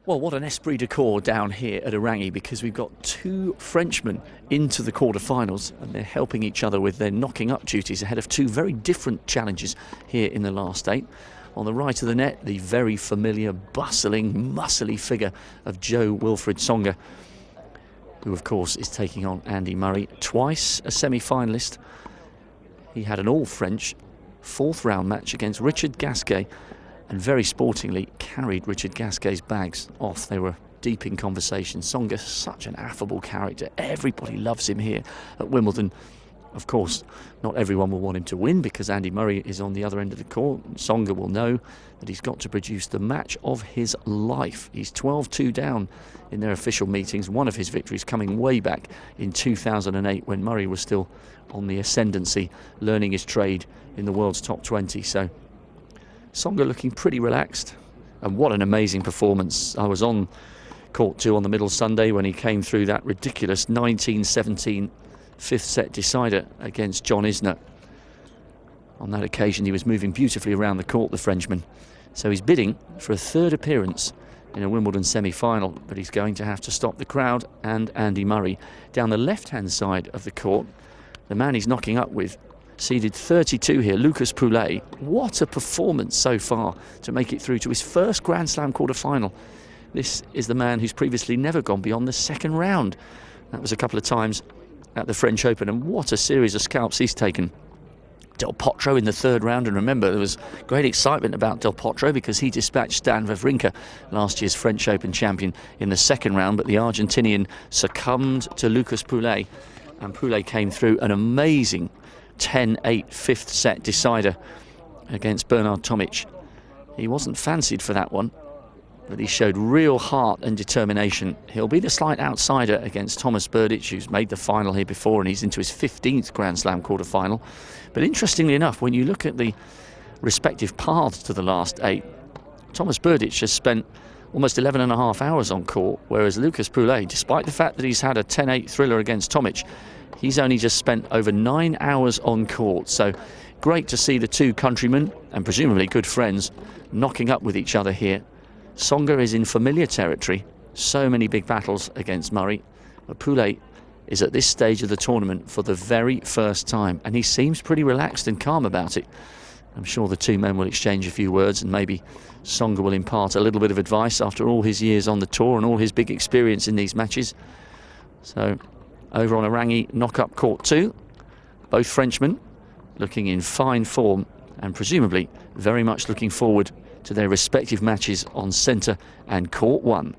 Well, what an esprit de corps down here at Orangi, because we've got two Frenchmen into the quarter-finals and they're helping each other with their knocking up duties ahead of two very different challenges here in the last eight. On the right of the net, the very familiar, bustling, muscly figure of Joe Wilfried Tsonga, who of course is taking on Andy Murray, twice a semi-finalist. He had an all-French fourth round match against Richard Gasquet, and very sportingly carried Richard Gasquet's bags off. They were deep in conversation. Tsonga, such an affable character. Everybody loves him here at Wimbledon. Of course, not everyone will want him to win because Andy Murray is on the other end of the court. Tsonga will know that he's got to produce the match of his life. He's 12-2 down in their official meetings. One of his victories coming way back in 2008 when Murray was still on the ascendancy, learning his trade in the world's top 20. So Tsonga looking pretty relaxed, and what an amazing performance. I was on court 2 on the middle Sunday when he came through that ridiculous 19-17 fifth set decider against John Isner. On that occasion he was moving beautifully around the court, the Frenchman. So he's bidding for a third appearance in a Wimbledon semi-final, but he's going to have to stop the crowd and Andy Murray. Down the left-hand side of the court, the man he's knocking up with, seeded 32 here, Lucas Pouille. What a performance so far to make it through to his first Grand Slam quarter-final. This is the man who's previously never gone beyond the second round. That was a couple of times at the French Open, and what a series of scalps he's taken. Del Potro in the third round, and remember there was great excitement about Del Potro because he dispatched Stan Wawrinka, last year's French Open champion, in the second round, but the Argentinian succumbed to Lucas Pouille, and Pouille came through an amazing 10-8 fifth set decider against Bernard Tomic. He wasn't fancied for that one, but he showed real heart and determination. He'll be the slight outsider against Thomas Berdych, who's made the final here before, and he's into his 15th Grand Slam quarter-final. But interestingly enough, when you look at the respective paths to the last eight, Thomas Berdych has spent almost 11 and a half hours on court, whereas Lucas Pouille, despite the fact that he's had a 10-8 thriller against Tomic, he's only just spent over 9 hours on court. So great to see the two countrymen, and presumably good friends, knocking up with each other here. Tsonga is in familiar territory, so many big battles against Murray, but Pouille is at this stage of the tournament for the very first time, and he seems pretty relaxed and calm about it. I'm sure the two men will exchange a few words, and maybe Tsonga will impart a little bit of advice after all his years on the tour and all his big experience in these matches. So over on Orangi, knock-up court 2, both Frenchmen looking in fine form and presumably very much looking forward to their respective matches on centre and court 1.